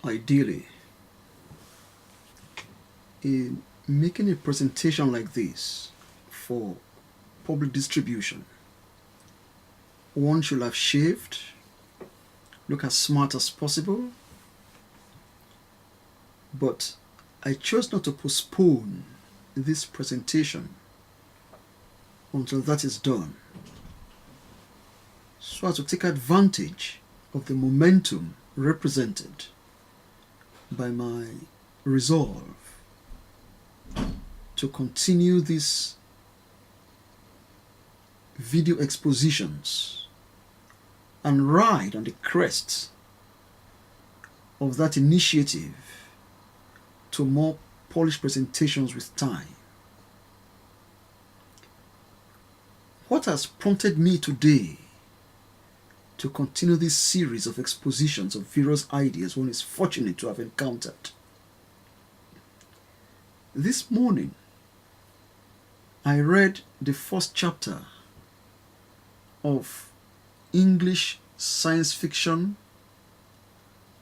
Ideally, in making a presentation like this for public distribution, one should have shaved, look as smart as possible, but I chose not to postpone this presentation until that is done, so as to take advantage of the momentum represented by my resolve to continue these video expositions and ride on the crest of that initiative to more polished presentations with time. What has prompted me today to continue this series of expositions of various ideas one is fortunate to have encountered? This morning, I read the first chapter of English science fiction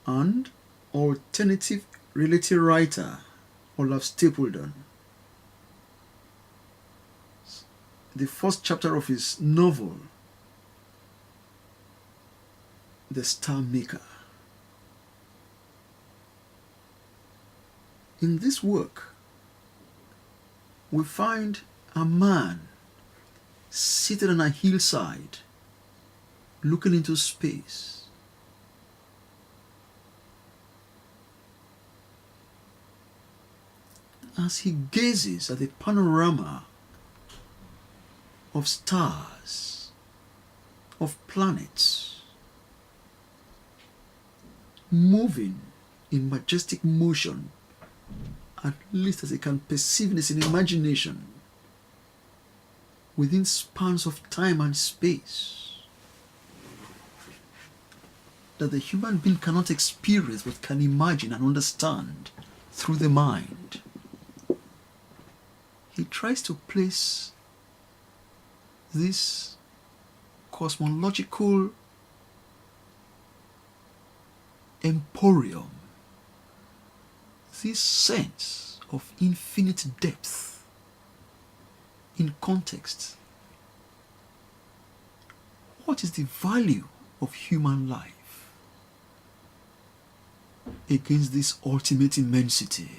and alternative reality writer Olaf Stapledon. The first chapter of his novel, The Star Maker. In this work, we find a man seated on a hillside looking into space. As he gazes at the panorama of stars, of planets, moving in majestic motion, at least as he can perceive in his imagination, within spans of time and space, that the human being cannot experience but can imagine and understand through the mind. He tries to place this cosmological emporium, this sense of infinite depth, in context. What is the value of human life against this ultimate immensity?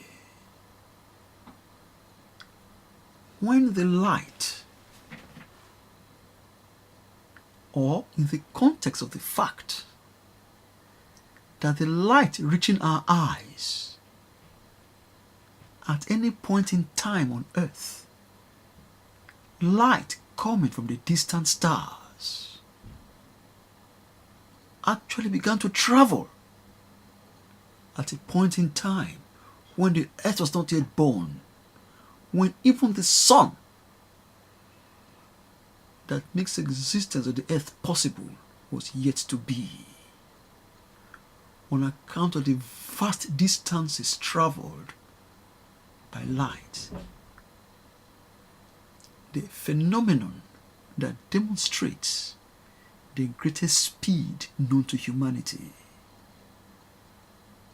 When the light, or in the context of the fact that the light reaching our eyes at any point in time on earth, light coming from the distant stars, actually began to travel at a point in time when the earth was not yet born, when even the sun that makes existence of the earth possible was yet to be. On account of the vast distances traveled by light, the phenomenon that demonstrates the greatest speed known to humanity,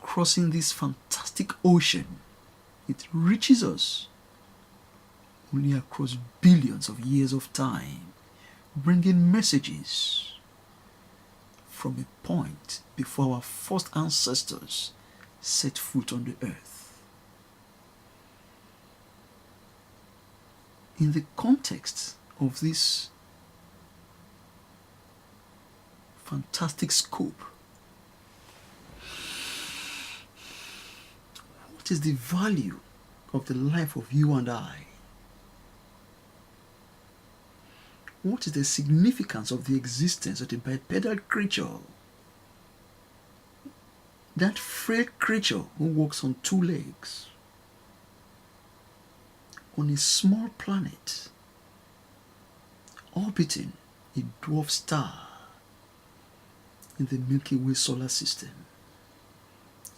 crossing this fantastic ocean, it reaches us only across billions of years of time, bringing messages from a point before our first ancestors set foot on the earth. In the context of this fantastic scope, what is the value of the life of you and I? What is the significance of the existence of the bipedal creature? That frail creature who walks on two legs on a small planet orbiting a dwarf star in the Milky Way solar system,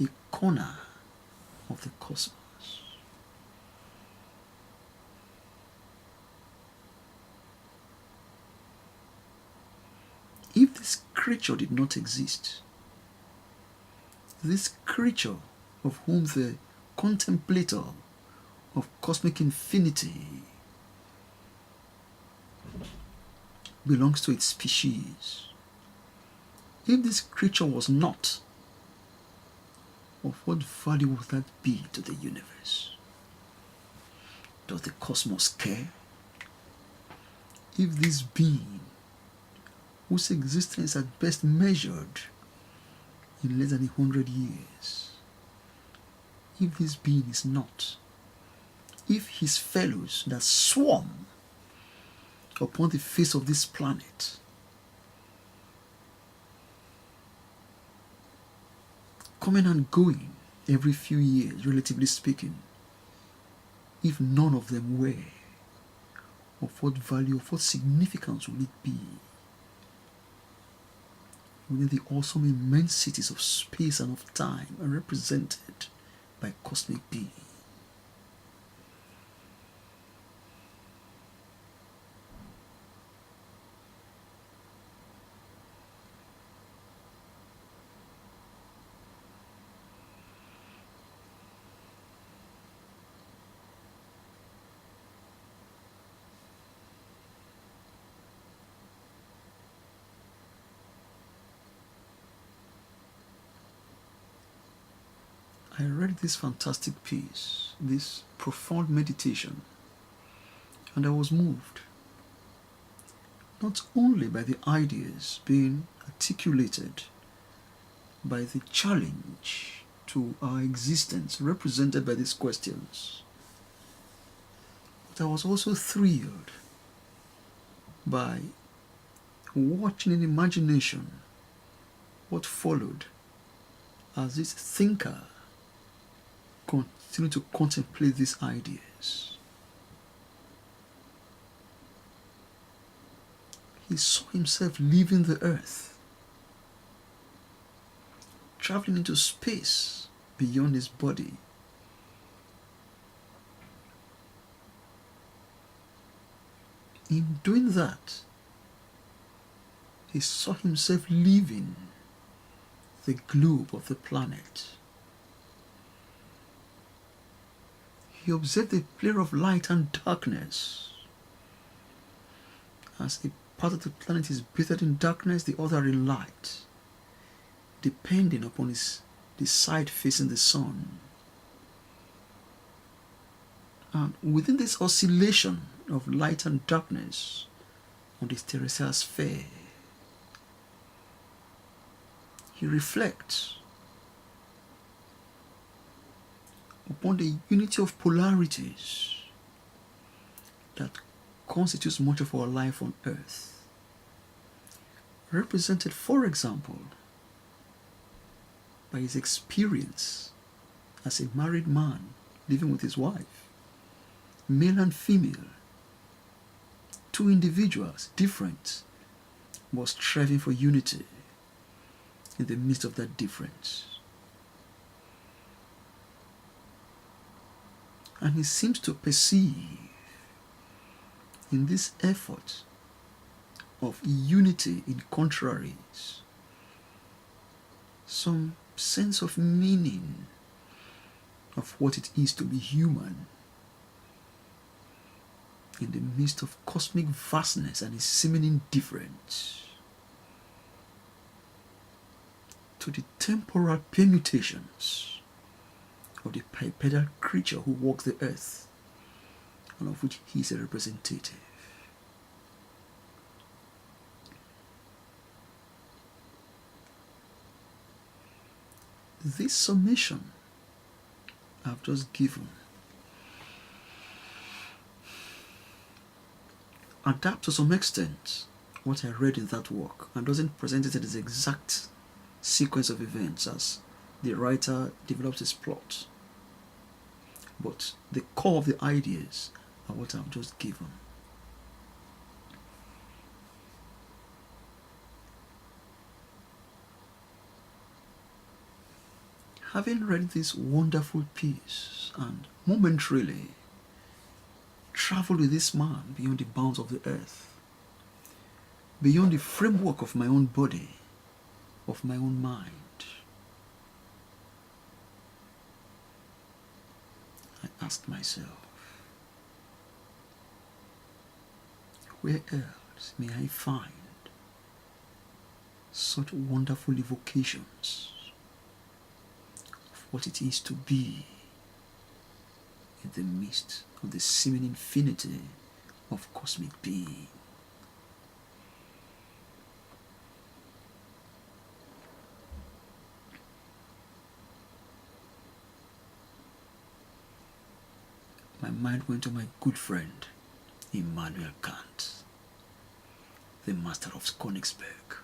a corner of the cosmos. If this creature did not exist, this creature of whom the contemplator of cosmic infinity belongs to its species, if this creature was not, of what value would that be to the universe? Does the cosmos care? If this being, whose existence is at best measured in less than 100 years, if this being is not, if his fellows that swarm upon the face of this planet coming and going every few years, relatively speaking, if none of them were, of what value, of what significance would it be within the awesome immensities of space and of time are represented by cosmic being? I read this fantastic piece, this profound meditation, and I was moved not only by the ideas being articulated, by the challenge to our existence represented by these questions, but I was also thrilled by watching in imagination what followed as this thinker continue to contemplate these ideas. He saw himself leaving the earth, traveling into space beyond his body. In doing that, he saw himself leaving the globe of the planet. He observed the play of light and darkness. As a part of the planet is bathed in darkness, the other in light, depending upon the side facing the sun. And within this oscillation of light and darkness on the terrestrial sphere, he reflects upon the unity of polarities that constitutes much of our life on earth, represented, for example, by his experience as a married man living with his wife, male and female, two individuals, different, but striving for unity in the midst of that difference. And he seems to perceive in this effort of unity in contraries some sense of meaning of what it is to be human in the midst of cosmic vastness and its seeming indifference to the temporal permutations of the bipedal creature who walks the earth and of which he is a representative. This summation I've just given adapts to some extent what I read in that work and doesn't present it as the exact sequence of events as the writer develops his plot. But the core of the ideas are what I've just given. Having read this wonderful piece and momentarily traveled with this man beyond the bounds of the earth, beyond the framework of my own body, of my own mind, asked myself, where else may I find such wonderful evocations of what it is to be in the midst of the seeming infinity of cosmic being? My mind went to my good friend, Immanuel Kant, the master of Königsberg.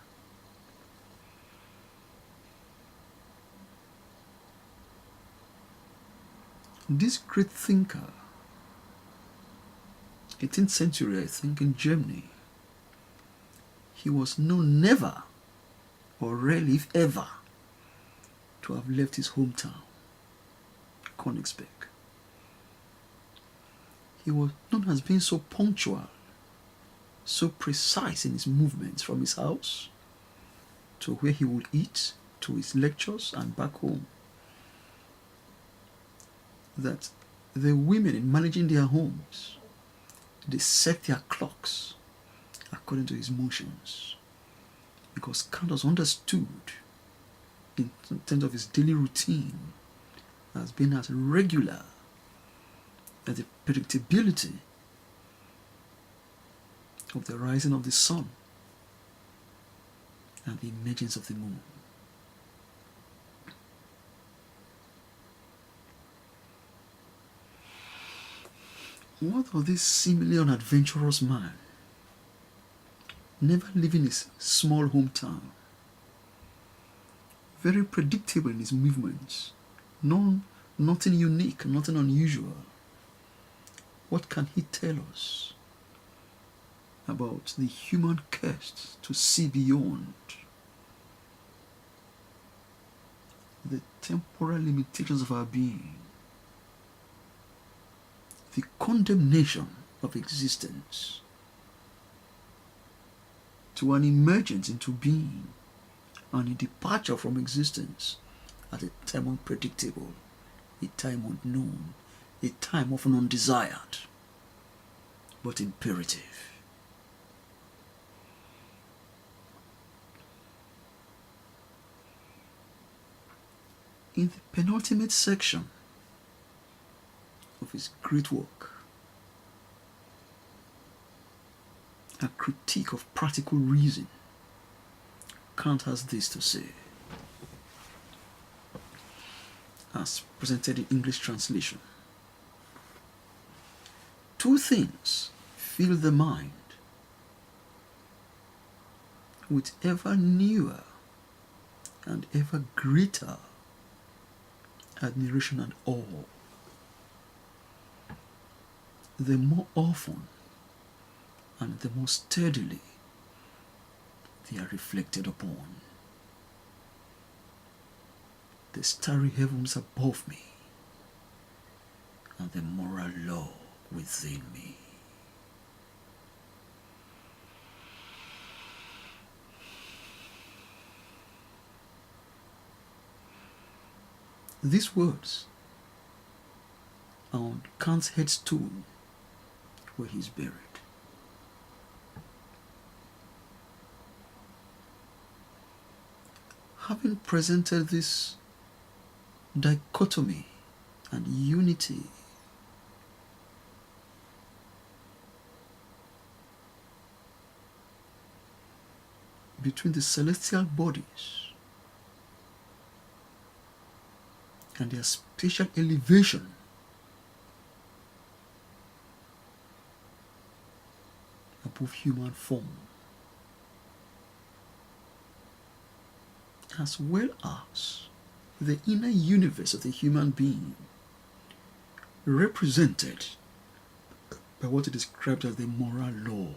This great thinker, 18th century, I think, in Germany, he was known never, or rarely if ever, to have left his hometown, Königsberg. He was known as being so punctual, so precise in his movements from his house to where he would eat, to his lectures and back home, that the women in managing their homes, they set their clocks according to his motions, because Kant was understood in terms of his daily routine as being as regular as the predictability of the rising of the sun and the emergence of the moon. What of this seemingly unadventurous man, never leaving his small hometown, very predictable in his movements, nothing unique, nothing unusual? What can he tell us about the human quest to see beyond the temporal limitations of our being, the condemnation of existence, to an emergence into being and a departure from existence at a time unpredictable, a time unknown, a time often undesired, but imperative? In the penultimate section of his great work, A Critique of Practical Reason, Kant has this to say, as presented in English translation: two things fill the mind with ever newer and ever greater admiration and awe, the more often and the more steadily they are reflected upon: the starry heavens above me and the moral law within me. These words are on Kant's headstone where he is buried. Having presented this dichotomy and unity between the celestial bodies and their spatial elevation, above human form, as well as the inner universe of the human being, represented by what is described as the moral law,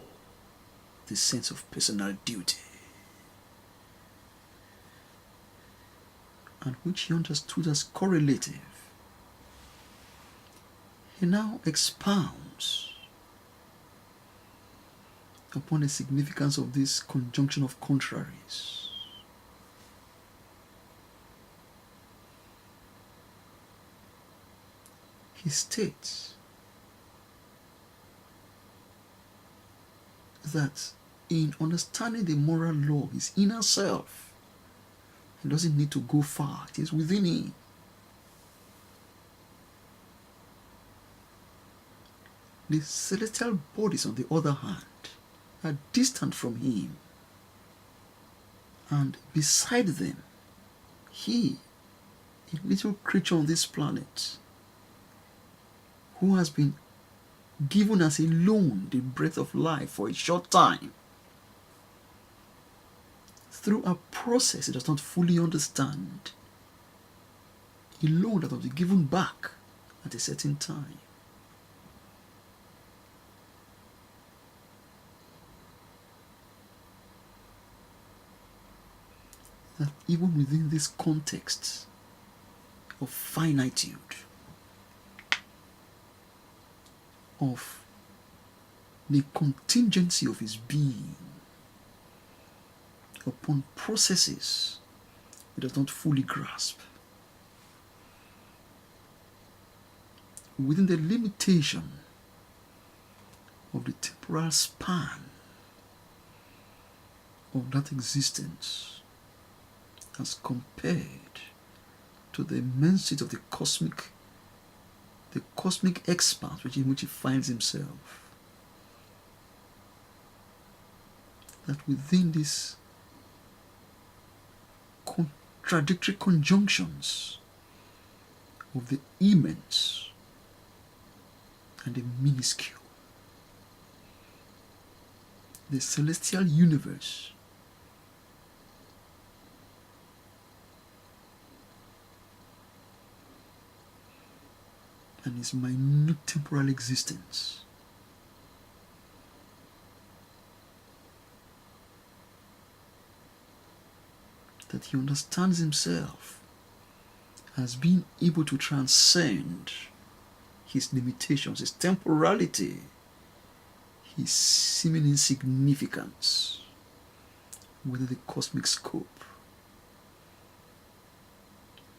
the sense of personal duty, and which he understood as correlative, he now expounds upon the significance of this conjunction of contraries. he states that in understanding the moral law of his inner self, he doesn't need to go far, it is within him. The celestial bodies, on the other hand, are distant from him, and beside them, he, a little creature on this planet, who has been given as a loan the breath of life for a short time, through a process he does not fully understand, a loan that will be given back at a certain time. That even within this context of finitude, of the contingency of his being upon processes he does not fully grasp, within the limitation of the temporal span of that existence, as compared to the immensity of the cosmic expanse in which he finds himself, that within these contradictory conjunctions of the immense and the minuscule, the celestial universe and his minute temporal existence, that he understands himself as being able to transcend his limitations, his temporality, his seeming insignificance within the cosmic scope,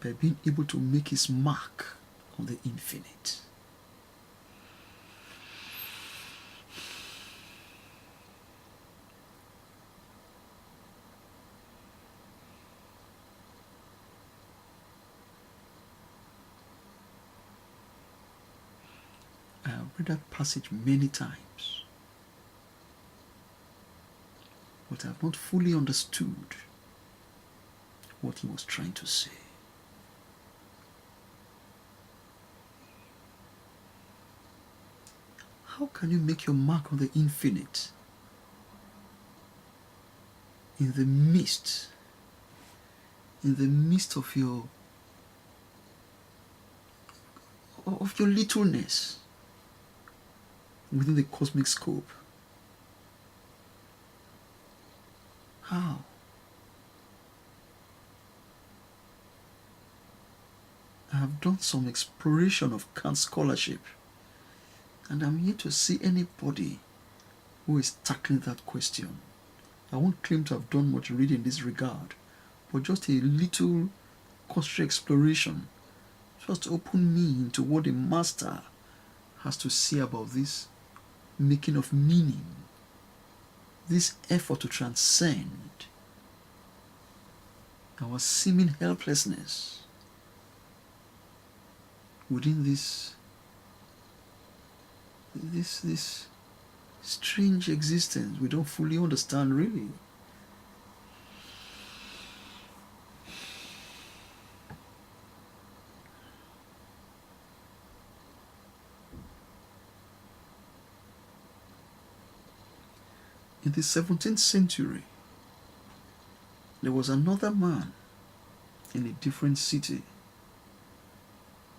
by being able to make his mark on the infinite. I have read that passage many times, but I have not fully understood what he was trying to say. How can you make your mark on the infinite in the midst of your littleness within the cosmic scope? How? I have done some exploration of Kant scholarship, and I'm here to see anybody who is tackling that question. I won't claim to have done much reading in this regard, but just a little cursory exploration, just to open me into what the master has to say about this making of meaning, this effort to transcend our seeming helplessness within this strange existence we don't fully understand, really. In the 17th century, there was another man in a different city,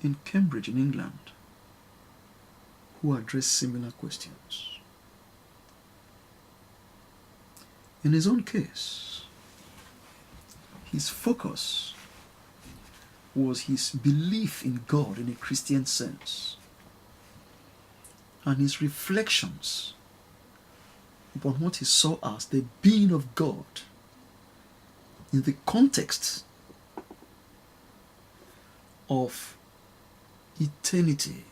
in Cambridge, in England, who addressed similar questions. In his own case, his focus was his belief in God in a Christian sense, and his reflections upon what he saw as the being of God in the context of eternity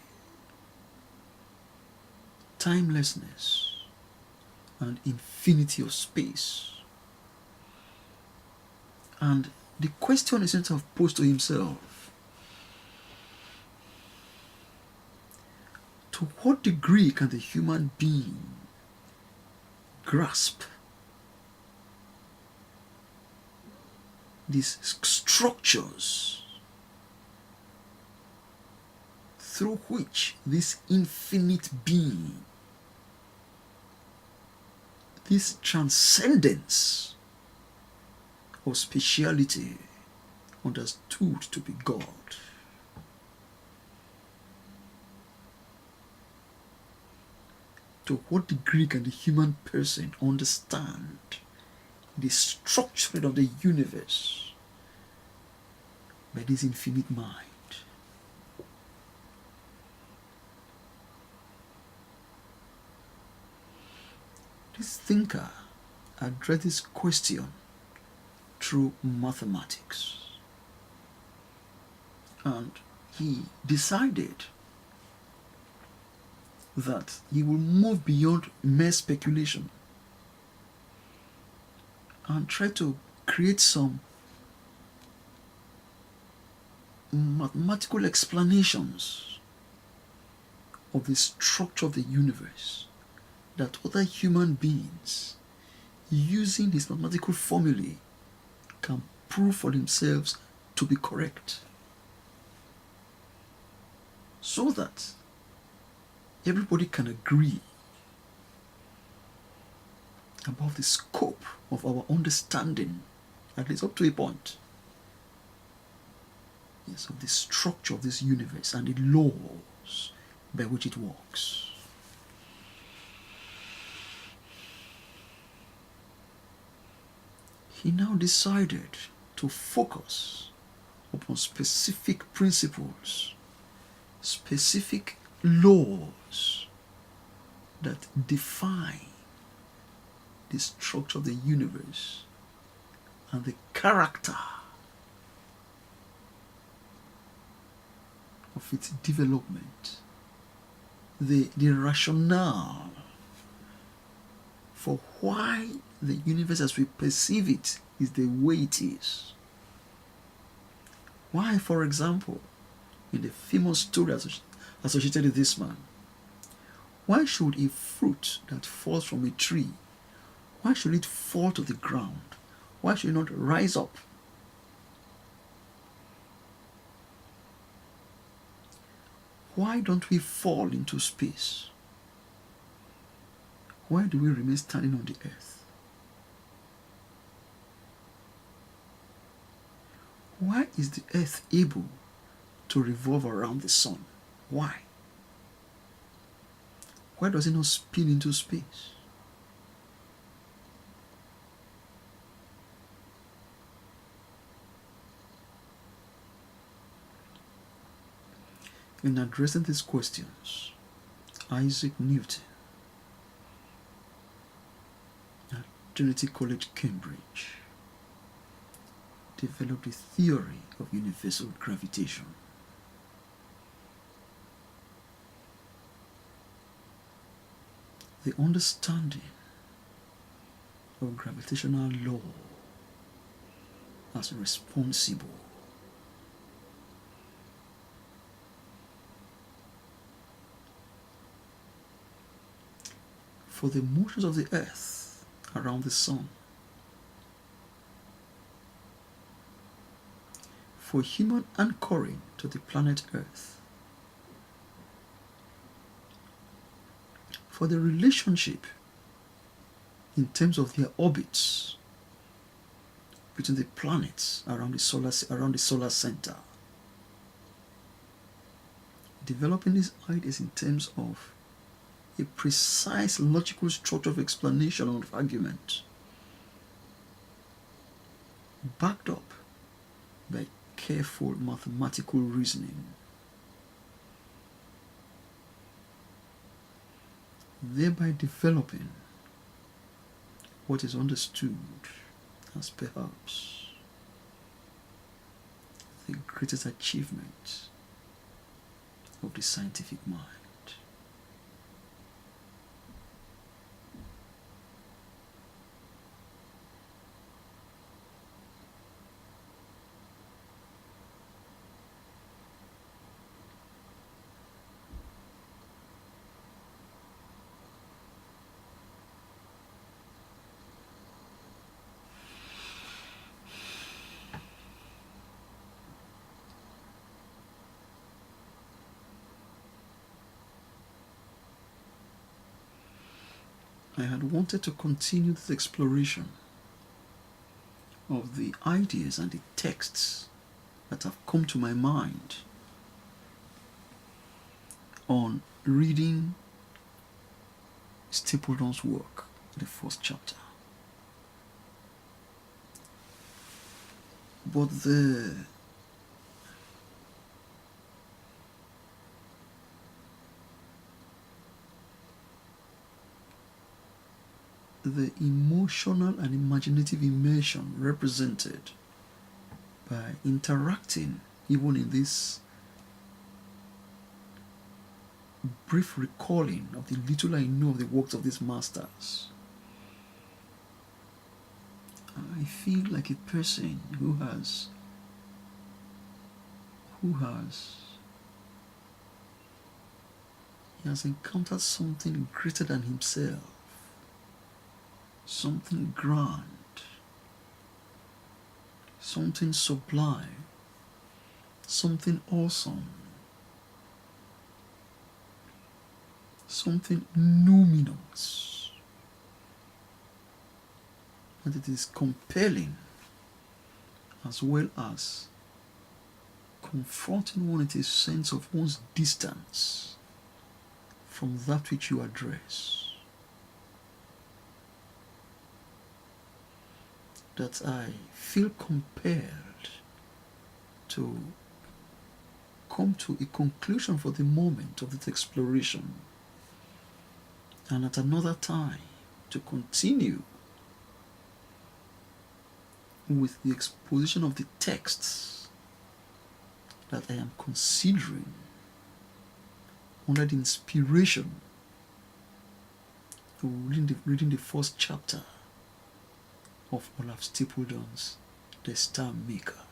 timelessness and infinity of space. And the question is sort of posed to himself: to what degree can the human being grasp these structures through which this infinite being, this transcendence of spatiality, understood to be God? To what degree can the human person understand the structure of the universe by this infinite mind? This thinker addressed this question through mathematics, and he decided that he will move beyond mere speculation and try to create some mathematical explanations of the structure of the universe that other human beings, using his mathematical formulae, can prove for themselves to be correct, so that everybody can agree about the scope of our understanding, at least up to a point, yes, of the structure of this universe and the laws by which it works. He now decided to focus upon specific principles, specific laws that define the structure of the universe and the character of its development, the rationale for why the universe as we perceive it is the way it is. Why, for example, in the famous story associated with this man, why should a fruit that falls from a tree, why should it fall to the ground? Why should it not rise up? Why don't we fall into space? Why do we remain standing on the earth? Why is the earth able to revolve around the sun? Why? Why does it not spin into space? In addressing these questions, Isaac Newton at Trinity College, Cambridge, developed a theory of universal gravitation. The understanding of gravitational law as responsible for the motions of the earth around the sun, for human anchoring to the planet Earth, for the relationship in terms of their orbits between the planets around the solar center, developing these ideas in terms of a precise logical structure of explanation and of argument, backed up by careful mathematical reasoning, thereby developing what is understood as perhaps the greatest achievement of the scientific mind. I had wanted to continue this exploration of the ideas and the texts that have come to my mind on reading Stapledon's work, the first chapter. But the emotional and imaginative immersion represented by interacting even in this brief recalling of the little I know of the works of these masters, I feel like a person who has encountered something greater than himself, something grand, something sublime, something awesome, something numinous, and it is compelling as well as confronting one with a sense of one's distance from that which you address. That I feel compelled to come to a conclusion for the moment of this exploration, and at another time to continue with the exposition of the texts that I am considering under the inspiration of reading the first chapter of Olaf Stapledon's The Star Maker.